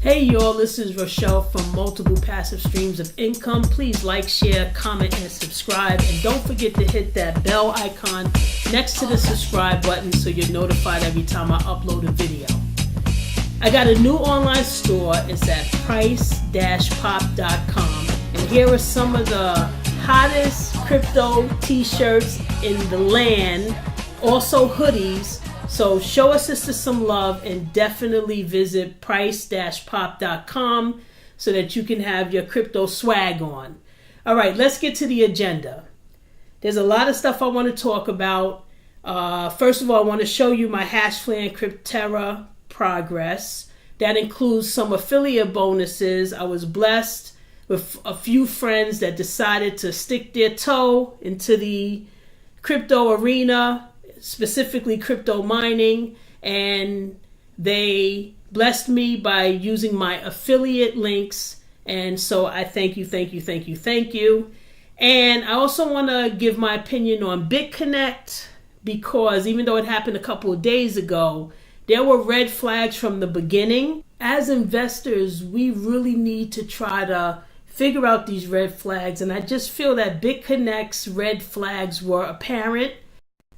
Hey y'all, this is Rochelle from Multiple Passive Streams of Income. Please like, share, comment, and subscribe. And don't forget to hit that bell icon next to the subscribe button so you're notified every time I upload a video. I got a new online store. It's at price-pop.com. And here are some of the hottest crypto t-shirts in the land. Also hoodies. So show a sister some love and definitely visit price-pop.com so that you can have your crypto swag on. All right, let's get to the agenda. There's a lot of stuff I want to talk about. First of all, I want to show you my HASHFLARE and CRYPTERRA progress. That includes some affiliate bonuses. I was blessed with a few friends that decided to stick their toe into the crypto arena, specifically crypto mining, and they blessed me by using my affiliate links. And so I thank you. And I also want to give my opinion on Bitconnect, because even though it happened a couple of days ago, there were red flags from the beginning. As investors, we really need to try to figure out these red flags. And I just feel that Bitconnect's red flags were apparent.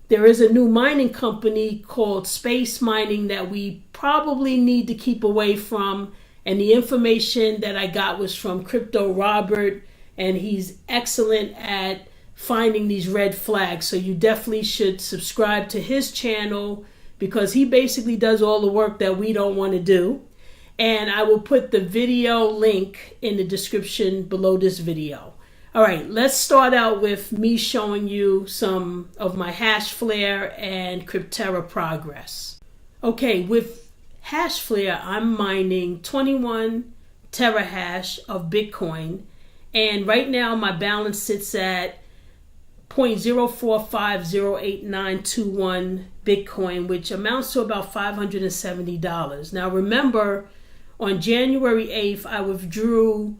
There is a new mining company called Space Mining that we probably need to keep away from. And the information that I got was from Crypto Robert, and he's excellent at finding these red flags. So you definitely should subscribe to his channel, because he basically does all the work that we don't want to do. And I will put the video link in the description below this video. All right, let's start out with me showing you some of my HASHFLARE and CRYPTERRA progress. Okay, with HASHFLARE, I'm mining 21 terahash of Bitcoin. And right now my balance sits at 0.0450891 Bitcoin, which amounts to about $570. Now remember, on January 8th, I withdrew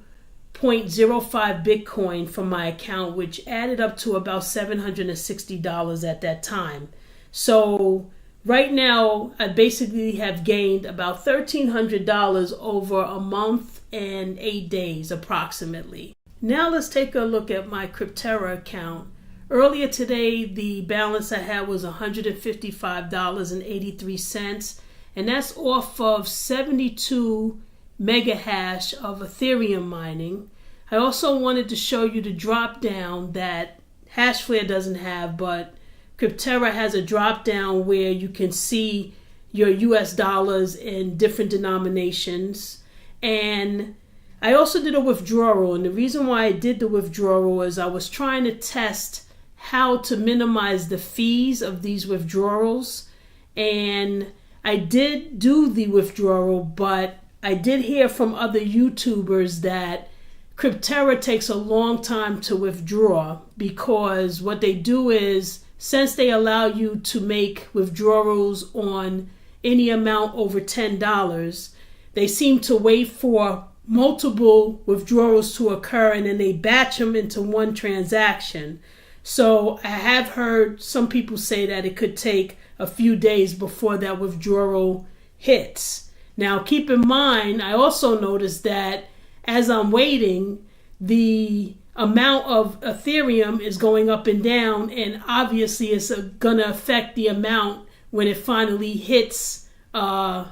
0.05 Bitcoin from my account, which added up to about $760 at that time. So right now, I basically have gained about $1,300 over a month and 8 days approximately. Now let's take a look at my CRYPTERRA account. Earlier today, the balance I had was $155.83, and that's off of 72 mega hash of Ethereum mining. I also wanted to show you the drop down that HASHFLARE doesn't have, but CRYPTERRA has a drop down where you can see your US dollars in different denominations. And I also did a withdrawal, and the reason why I did the withdrawal is I was trying to test how to minimize the fees of these withdrawals. And I did do the withdrawal, but I did hear from other YouTubers that CRYPTERRA takes a long time to withdraw, because what they do is, since they allow you to make withdrawals on any amount over $10, they seem to wait for multiple withdrawals to occur, and then they batch them into one transaction. So I have heard some people say that it could take a few days before that withdrawal hits. Now, keep in mind, I also noticed that as I'm waiting, the amount of Ethereum is going up and down, and obviously it's going to affect the amount when it finally hits my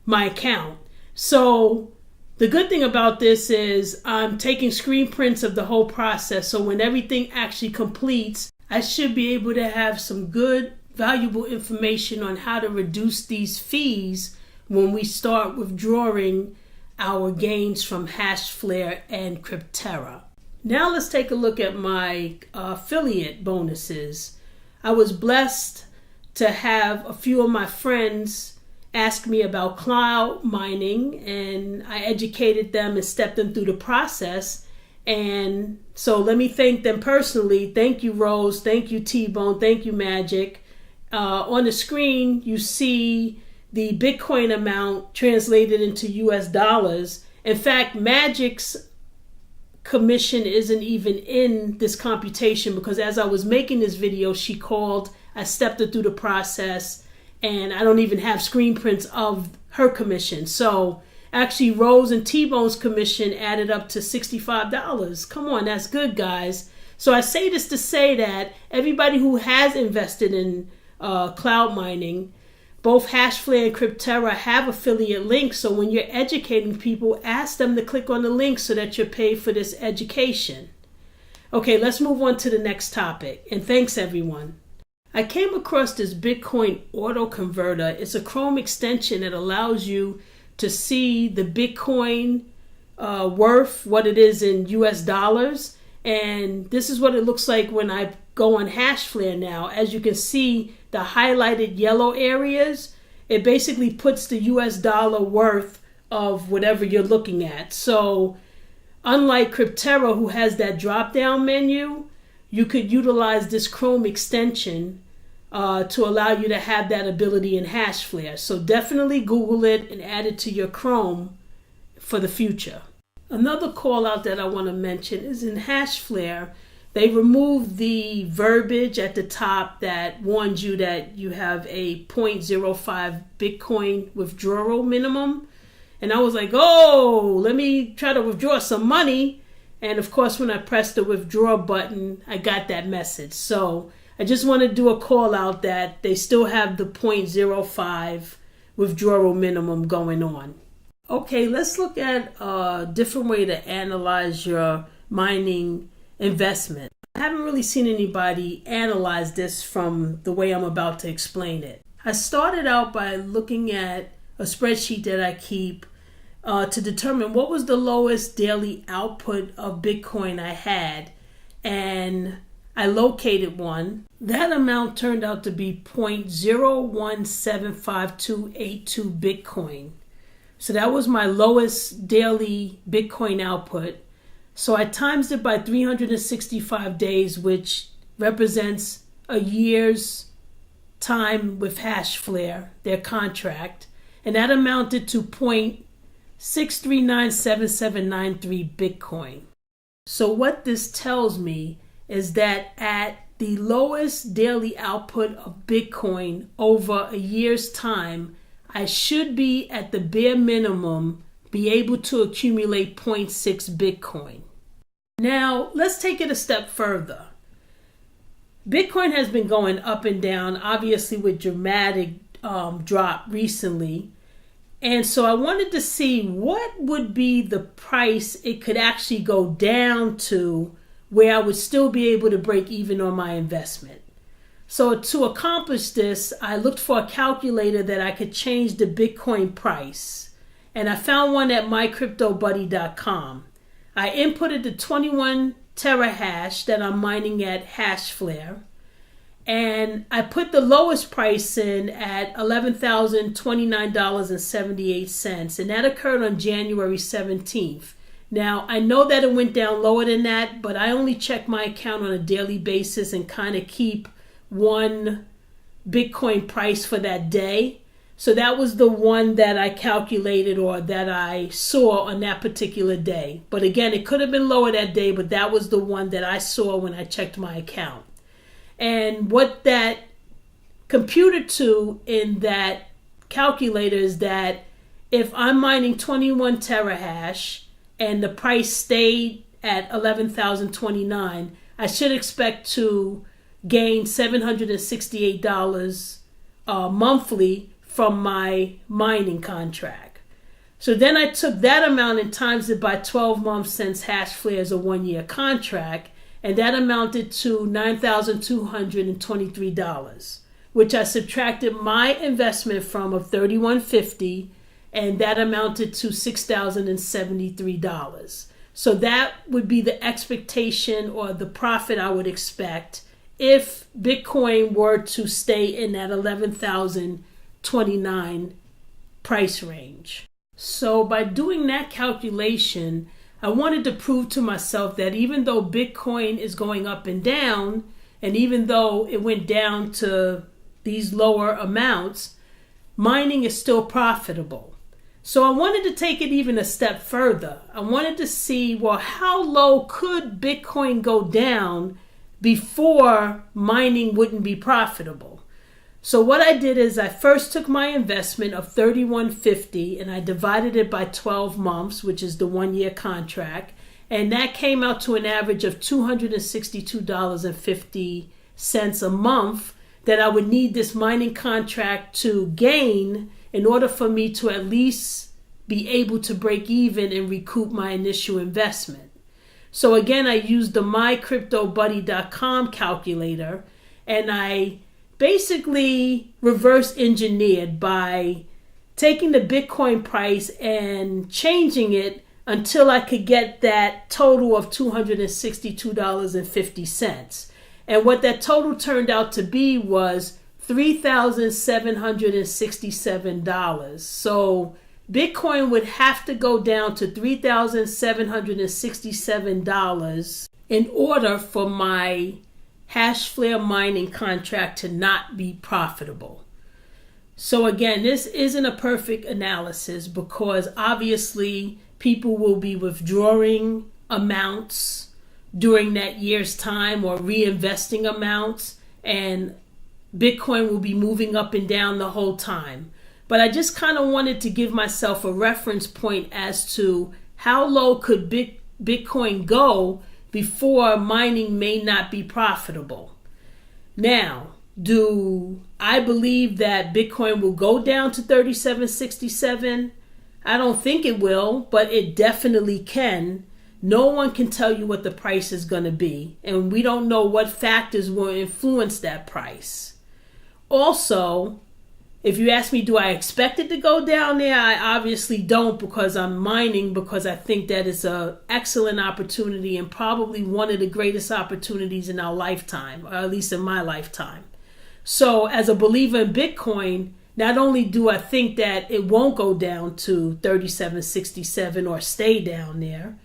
account. So the good thing about this is I'm taking screen prints of the whole process, so when everything actually completes, I should be able to have some good, valuable information on how to reduce these fees when we start withdrawing our gains from HASHFLARE and CRYPTERRA. Now let's take a look at my affiliate bonuses. I was blessed to have a few of my friends ask me about cloud mining, and I educated them and stepped them through the process. And so let me thank them personally. Thank you, Rose. Thank you, T-Bone. Thank you, Magic. On the screen, you see the Bitcoin amount translated into US dollars. In fact, Magic's commission isn't even in this computation, because as I was making this video, she called, I stepped her through the process, and I don't even have screen prints of her commission. So Actually, Rose and T-Bone's commission added up to $65. Come on, that's good, guys. So I say this to say that everybody who has invested in cloud mining, both HASHFLARE and CRYPTERRA have affiliate links. So when you're educating people, ask them to click on the link so that you're paid for this education. Okay, let's move on to the next topic. And thanks, everyone. I came across this Bitcoin auto converter. It's a Chrome extension that allows you to see the Bitcoin worth, what it is in US dollars. And this is what it looks like when I go on HASHFLARE now. As you can see, the highlighted yellow areas, it basically puts the US dollar worth of whatever you're looking at. So unlike CRYPTERRA, who has that drop-down menu, you could utilize this Chrome extension to allow you to have that ability in HASHFLARE. So definitely Google it and add it to your Chrome for the future. Another call out that I want to mention is in HASHFLARE, they removed the verbiage at the top that warns you that you have a 0.05 Bitcoin withdrawal minimum. And I was like, oh, let me try to withdraw some money. And of course, when I pressed the withdraw button, I got that message. So I just want to do a call out that they still have the 0.05 withdrawal minimum going on. Okay, let's look at a different way to analyze your mining investment. I haven't really seen anybody analyze this from the way I'm about to explain it. I started out by looking at a spreadsheet that I keep to determine what was the lowest daily output of Bitcoin I had, and I located one. That amount turned out to be 0.01758282 Bitcoin. So that was my lowest daily Bitcoin output. So I times it by 365 days, which represents a year's time with HASHFLARE, their contract. And that amounted to 0.6397793 Bitcoin. So what this tells me is that at the lowest daily output of Bitcoin over a year's time, I should be at the bare minimum be able to accumulate 0.6 Bitcoin. Now, let's take it a step further. Bitcoin has been going up and down, obviously with dramatic drop recently. And so I wanted to see what would be the price it could actually go down to where I would still be able to break even on my investment. So to accomplish this, I looked for a calculator that I could change the Bitcoin price. And I found one at mycryptobuddy.com. I inputted the 21 terahash that I'm mining at HASHFLARE. And I put the lowest price in at $11,029.78. And that occurred on January 17th. Now, I know that it went down lower than that, but I only check my account on a daily basis and kind of keep one Bitcoin price for that day. So that was the one that I calculated or that I saw on that particular day. But again, it could have been lower that day, but that was the one that I saw when I checked my account. And what that computed to in that calculator is that if I'm mining 21 terahash and the price stayed at $11,029, I should expect to gain $768 monthly from my mining contract. So then I took that amount and times it by 12 months since HASHFLARE is a 1-year contract, and that amounted to $9,223, which I subtracted my investment from of $3,150, and that amounted to $6,073. So that would be the expectation or the profit I would expect if Bitcoin were to stay in that $11,029 price range. So by doing that calculation, I wanted to prove to myself that even though Bitcoin is going up and down, and even though it went down to these lower amounts, mining is still profitable. So I wanted to take it even a step further. I wanted to see, well, how low could Bitcoin go down before mining wouldn't be profitable? So what I did is I first took my investment of $31.50 and I divided it by 12 months, which is the 1-year contract. And that came out to an average of $262.50 a month that I would need this mining contract to gain in order for me to at least be able to break even and recoup my initial investment. So again, I used the mycryptobuddy.com calculator, and I basically reverse engineered by taking the Bitcoin price and changing it until I could get that total of $262.50. And what that total turned out to be was $3,767. So Bitcoin would have to go down to $3,767 in order for my HASHFLARE mining contract to not be profitable. So again, this isn't a perfect analysis because obviously people will be withdrawing amounts during that year's time or reinvesting amounts, and Bitcoin will be moving up and down the whole time. But I just kind of wanted to give myself a reference point as to how low could Bitcoin go before mining may not be profitable. Now, do I believe that Bitcoin will go down to $37.67? I don't think it will, but it definitely can. No one can tell you what the price is going to be, and we don't know what factors will influence that price. Also, if you ask me, do I expect it to go down there? I obviously don't, because I'm mining, because I think that it's an excellent opportunity and probably one of the greatest opportunities in our lifetime, or at least in my lifetime. So as a believer in Bitcoin, not only do I think that it won't go down to $37.67 or stay down there,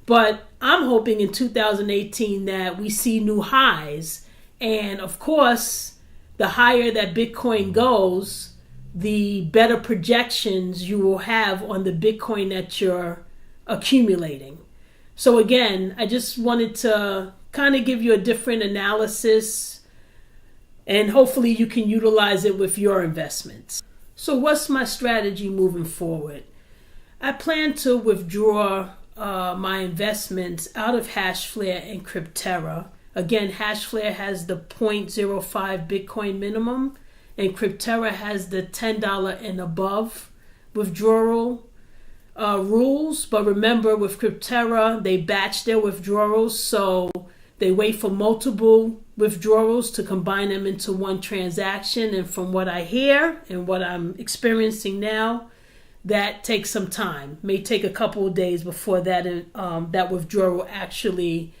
but I'm hoping in 2018 that we see new highs. And of course, the higher that Bitcoin goes, the better projections you will have on the Bitcoin that you're accumulating. So again, I just wanted to kind of give you a different analysis, and hopefully you can utilize it with your investments. So what's my strategy moving forward? I plan to withdraw my investments out of HASHFLARE and CRYPTERRA. Again, HASHFLARE has the 0.05 Bitcoin minimum, and CRYPTERRA has the $10 and above withdrawal rules. But remember, with CRYPTERRA, they batch their withdrawals, so they wait for multiple withdrawals to combine them into one transaction. And from what I hear and what I'm experiencing now, that takes some time. May take a couple of days before that that withdrawal actually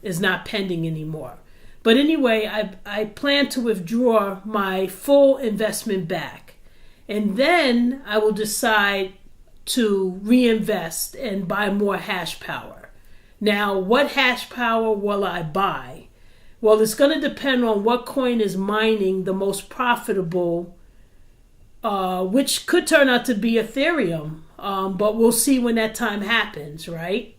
is not pending anymore. But anyway, I plan to withdraw my full investment back, and then I will decide to reinvest and buy more hash power. Now, what hash power will I buy? Well, it's going to depend on what coin is mining the most profitable, which could turn out to be Ethereum, but we'll see when that time happens, right?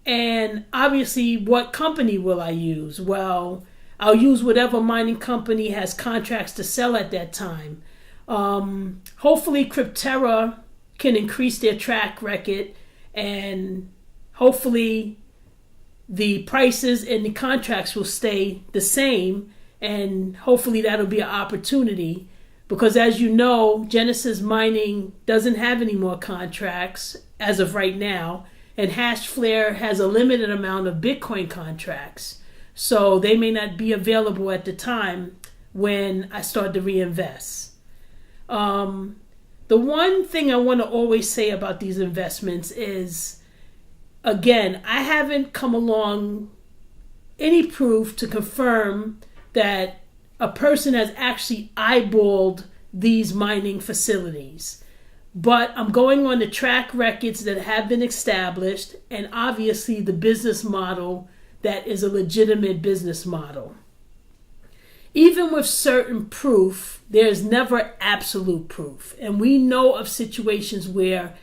And obviously, what company will I use? Well, I'll use whatever mining company has contracts to sell at that time. Hopefully, CRYPTERRA can increase their track record, and hopefully the prices and the contracts will stay the same, and hopefully that'll be an opportunity, because as you know, Genesis Mining doesn't have any more contracts as of right now, and HASHFLARE has a limited amount of Bitcoin contracts, so they may not be available at the time when I start to reinvest. The one thing I want to always say about these investments is, again, I haven't come along any proof to confirm that a person has actually eyeballed these mining facilities. But I'm going on the track records that have been established, and obviously the business model that is a legitimate business model. Even with certain proof, there's never absolute proof. And we know of situations where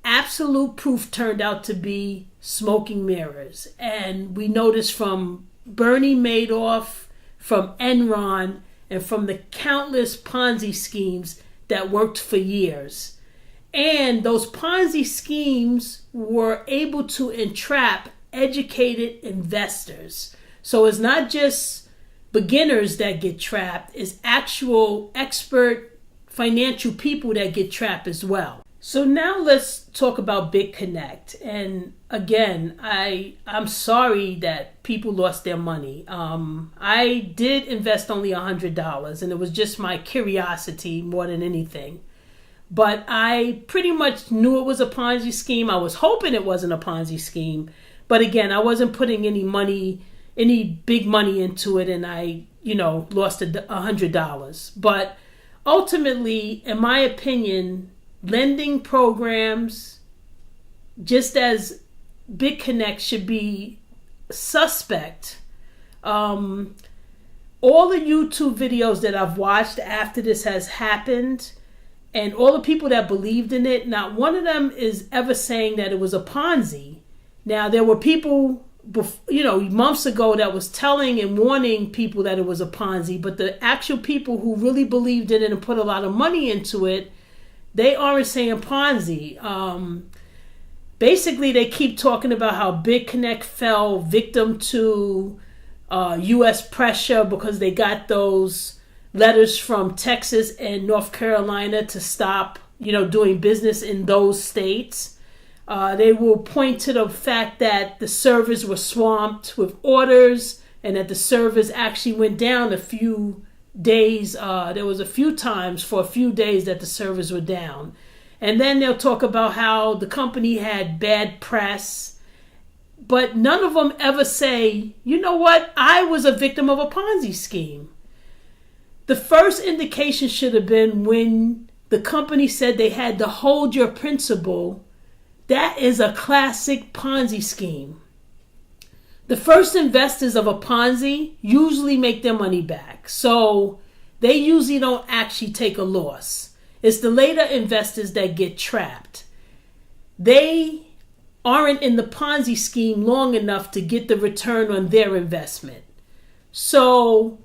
absolute proof turned out to be smoking mirrors. And we noticed from Bernie Madoff, from Enron, and from the countless Ponzi schemes that worked for years. And those Ponzi schemes were able to entrap educated investors. So it's not just beginners that get trapped, it's actual expert financial people that get trapped as well. So now let's talk about Bitconnect. And again, I'm sorry that people lost their money. I did invest only $100, and it was just my curiosity more than anything. But I pretty much knew it was a Ponzi scheme. I was hoping it wasn't a Ponzi scheme. But again, I wasn't putting any big money into it, and I, lost $100. But ultimately, in my opinion, lending programs, just as Bitconnect, should be suspect. All the YouTube videos that I've watched after this has happened, and all the people that believed in it, not one of them is ever saying that it was a Ponzi. Now, there were people, months ago that was telling and warning people that it was a Ponzi, but the actual people who really believed in it and put a lot of money into it, they aren't saying Ponzi. Basically, they keep talking about how Bitconnect fell victim to U.S. pressure because they got those letters from Texas and North Carolina to stop, doing business in those states. They will point to the fact that the servers were swamped with orders and that the servers actually went down a few days. There was a few times for a few days that the servers were down. And then they'll talk about how the company had bad press. But none of them ever say, you know what, I was a victim of a Ponzi scheme. The first indication should have been when the company said they had to hold your principal. That is a classic Ponzi scheme. The first investors of a Ponzi usually make their money back. So they usually don't actually take a loss. It's the later investors that get trapped. They aren't in the Ponzi scheme long enough to get the return on their investment. So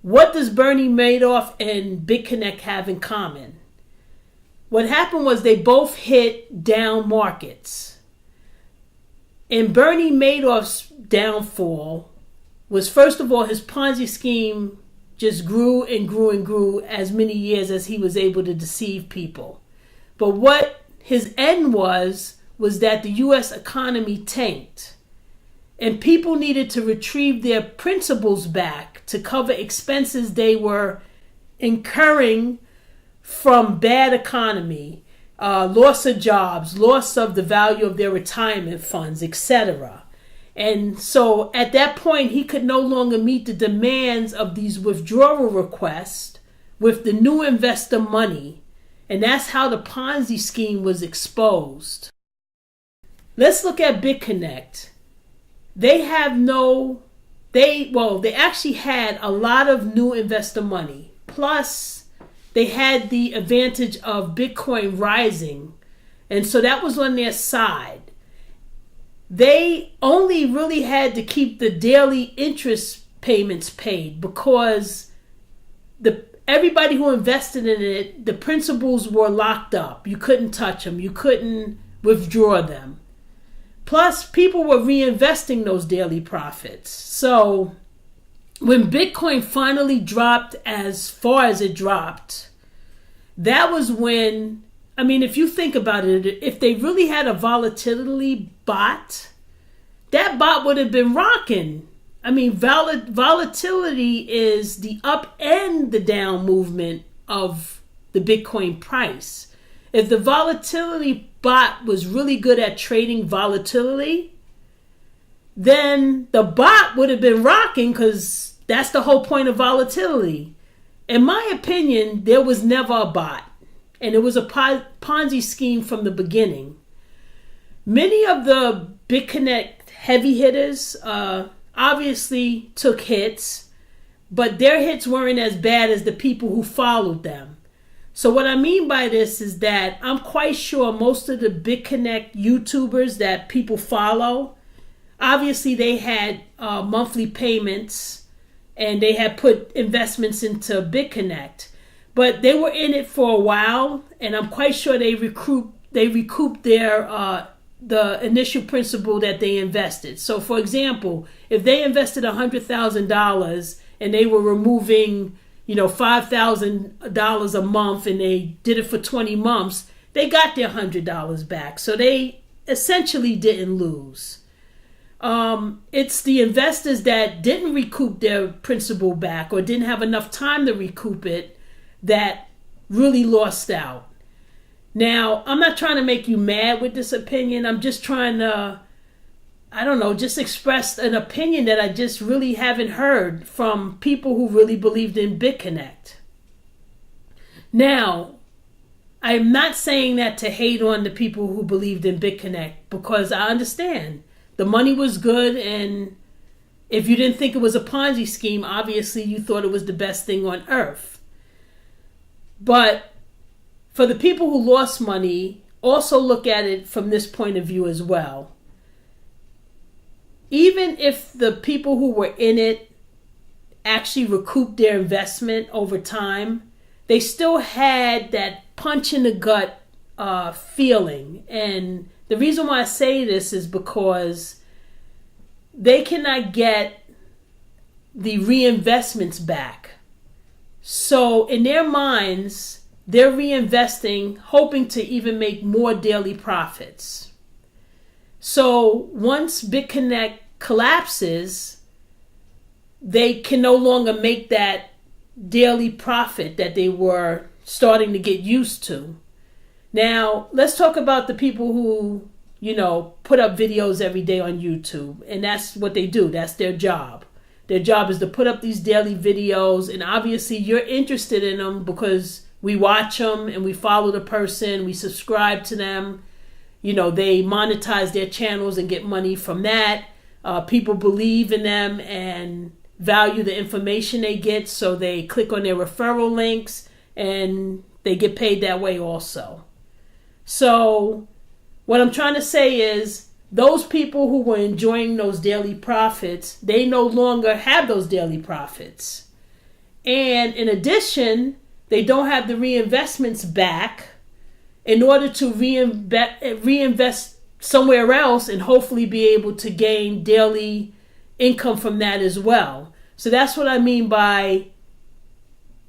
what does Bernie Madoff and Bitconnect have in common? What happened was they both hit down markets. And Bernie Madoff's downfall was, first of all, his Ponzi scheme just grew and grew and grew as many years as he was able to deceive people. But what his end was that the U.S. economy tanked. And people needed to retrieve their principals back to cover expenses they were incurring from bad economy, loss of jobs, loss of the value of their retirement funds, etc. And so at that point, he could no longer meet the demands of these withdrawal requests with the new investor money. And that's how the Ponzi scheme was exposed. Let's look at Bitconnect. They actually had a lot of new investor money. Plus, they had the advantage of Bitcoin rising. And so that was on their side. They only really had to keep the daily interest payments paid because everybody who invested in it, the principals were locked up. You couldn't touch them. You couldn't withdraw them. Plus, people were reinvesting those daily profits. So when Bitcoin finally dropped as far as it dropped, that was when, if you think about it, if they really had a volatility bot, that bot would have been rocking. Volatility is the up and the down movement of the Bitcoin price. If the volatility bot was really good at trading volatility, then the bot would have been rocking because that's the whole point of volatility. In my opinion, there was never a bot, and it was a Ponzi scheme from the beginning. Many of the Bitconnect heavy hitters obviously took hits, but their hits weren't as bad as the people who followed them. So what I mean by this is that I'm quite sure most of the Bitconnect YouTubers that people follow, obviously they had monthly payments and they had put investments into Bitconnect. But they were in it for a while, and I'm quite sure they recouped their the initial principal that they invested. So, for example, if they invested $100,000 and they were removing, $5,000 a month, and they did it for 20 months, they got their $100 back. So they essentially didn't lose. It's the investors that didn't recoup their principal back or didn't have enough time to recoup it that really lost out. Now, I'm not trying to make you mad with this opinion. I'm just trying to, just express an opinion that I just really haven't heard from people who really believed in Bitconnect. Now, I'm not saying that to hate on the people who believed in Bitconnect, because I understand the money was good, and if you didn't think it was a Ponzi scheme, obviously you thought it was the best thing on earth. But for the people who lost money, also look at it from this point of view as well. Even if the people who were in it actually recouped their investment over time, they still had that punch in the gut feeling. And the reason why I say this is because they cannot get the reinvestments back. So in their minds, they're reinvesting, hoping to even make more daily profits. So once Bitconnect collapses, they can no longer make that daily profit that they were starting to get used to. Now, let's talk about the people who, put up videos every day on YouTube. And that's what they do. That's their job. Their job is to put up these daily videos. And obviously you're interested in them because we watch them and we follow the person. We subscribe to them. They monetize their channels and get money from that. People believe in them and value the information they get. So they click on their referral links and they get paid that way also. So what I'm trying to say is those people who were enjoying those daily profits, they no longer have those daily profits. And in addition, they don't have the reinvestments back in order to reinvest somewhere else and hopefully be able to gain daily income from that as well. So that's what I mean by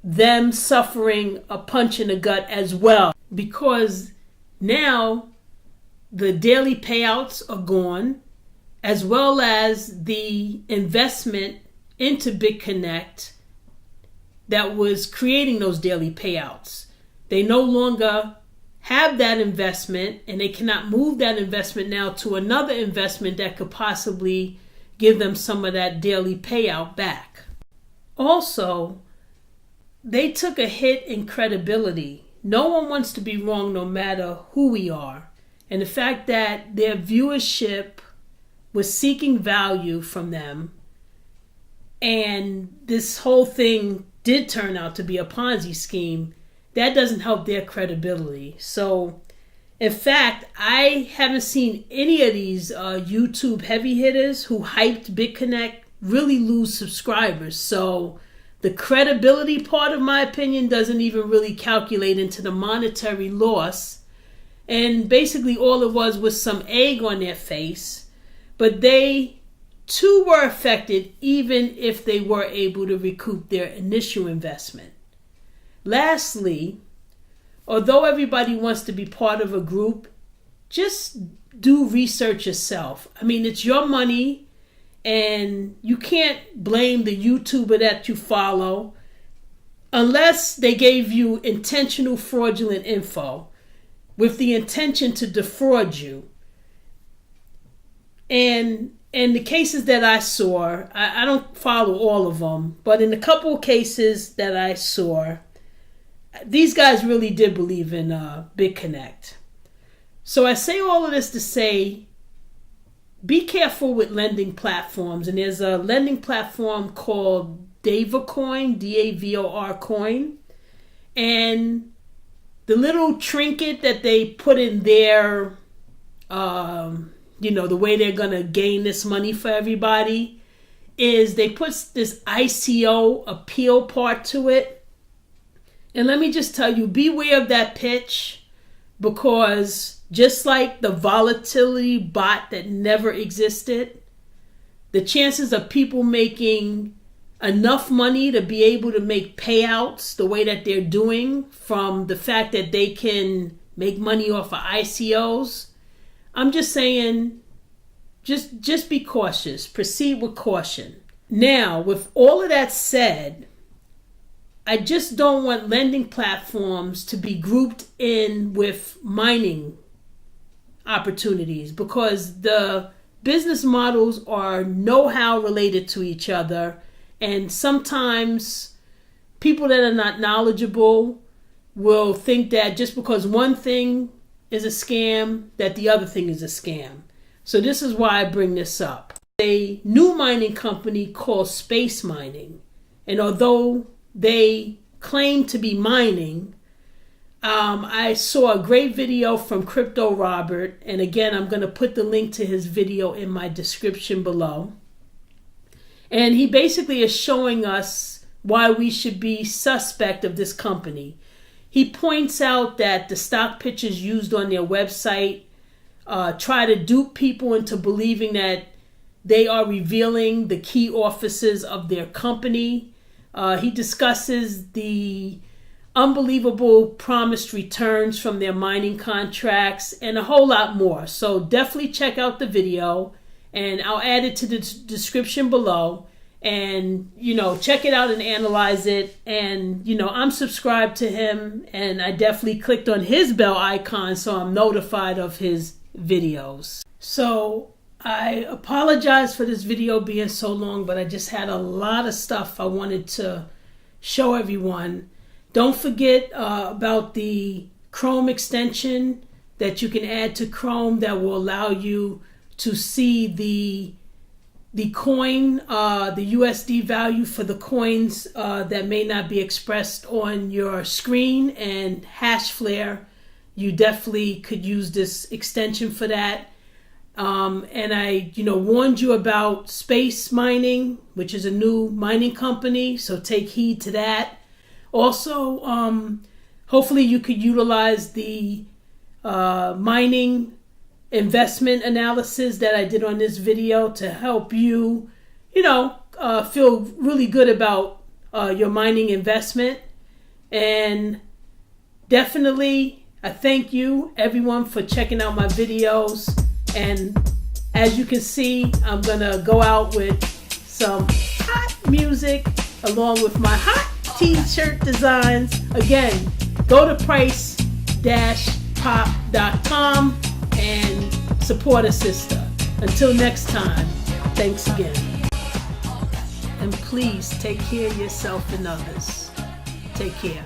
them suffering a punch in the gut as well, because now the daily payouts are gone, as well as the investment into Bitconnect that was creating those daily payouts. They no longer have that investment, and they cannot move that investment now to another investment that could possibly give them some of that daily payout back. Also, they took a hit in credibility. No one wants to be wrong no matter who we are. And the fact that their viewership was seeking value from them, and this whole thing did turn out to be a Ponzi scheme, that doesn't help their credibility. So, in fact, I haven't seen any of these YouTube heavy hitters who hyped Bitconnect really lose subscribers. So, the credibility part, of my opinion, doesn't even really calculate into the monetary loss. And basically all it was some egg on their face. But they too were affected, even if they were able to recoup their initial investment. Lastly, although everybody wants to be part of a group, just do research yourself. I mean, it's your money, and you can't blame the YouTuber that you follow unless they gave you intentional fraudulent info with the intention to defraud you. And in the cases that I saw, I don't follow all of them, but in a couple of cases that I saw, these guys really did believe in Bitconnect. So I say all of this to say, be careful with lending platforms. And there's a lending platform called DAVORCOIN, D-A-V-O-R coin. And the little trinket that they put in there, the way they're going to gain this money for everybody, is they put this ICO appeal part to it. And let me just tell you, beware of that pitch, because just like the volatility bot that never existed, the chances of people making enough money to be able to make payouts the way that they're doing from the fact that they can make money off of ICOs, I'm just saying, just be cautious. Proceed with caution. Now, with all of that said, I just don't want lending platforms to be grouped in with mining opportunities, because the business models are know-how related to each other, and sometimes people that are not knowledgeable will think that just because one thing is a scam, that the other thing is a scam. So this is why I bring this up. A new mining company called Space Mining, and although they claim to be mining, I saw a great video from Crypto Robert, and again, I'm going to put the link to his video in my description below. And he basically is showing us why we should be suspect of this company. He points out that the stock pictures used on their website try to dupe people into believing that they are revealing the key offices of their company. He discusses the unbelievable promised returns from their mining contracts and a whole lot more. So definitely check out the video, and I'll add it to the description below. And, check it out and analyze it. And, I'm subscribed to him, and I definitely clicked on his bell icon so I'm notified of his videos. So I apologize for this video being so long, but I just had a lot of stuff I wanted to show everyone. Don't forget about the Chrome extension that you can add to Chrome that will allow you to see the coin, the USD value for the coins that may not be expressed on your screen. And HASHFLARE, you definitely could use this extension for that. And I, warned you about Space Mining, which is a new mining company, so take heed to that. Also, hopefully you could utilize the mining investment analysis that I did on this video to help you, feel really good about your mining investment. And definitely, I thank you, everyone, for checking out my videos. And as you can see, I'm going to go out with some hot music along with my hot t-shirt designs. Again, go to price-pop.com and support a sister. Until next time, thanks again. And please take care of yourself and others. Take care.